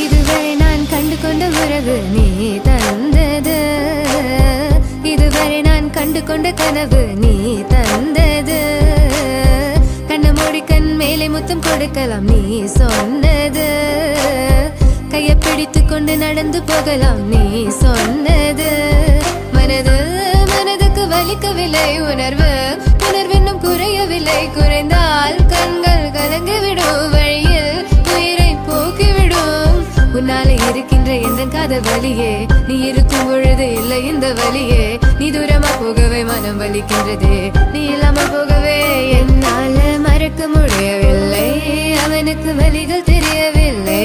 இதுவரை நான் கண்டு கொண்ட உறவு நீ தந்தது, இதுவரை நான் கண்டு கொண்ட கனவு நீ தந்தது. கண்ண மூடி கண் மேலே முத்தம் கொடுக்கலாம் நீ சொன்னது, கைய பிடித்து கொண்டு நடந்து போகலாம் நீ சொன்னது. மனதுக்கு வலிக்கவில்லை உணர்வு, உணர்வென்னும் குறையவில்லை, குறைந்தால் கண்கள் கலங்கிவிடும், வழியில் உயிரை போக்கிவிடும். உன்னால இருக்கின்ற எந்த காதல் வலியே, நீ இருக்கும் பொழுது இல்லை இந்த வலியே. நீ தூரமா போகவே மனம் வலிக்கின்றதே, நீ இல்லாமல் போகவே என்னால மறக்க முடியவில்லை. அவனுக்கு வலிகள் தெரியவில்லை.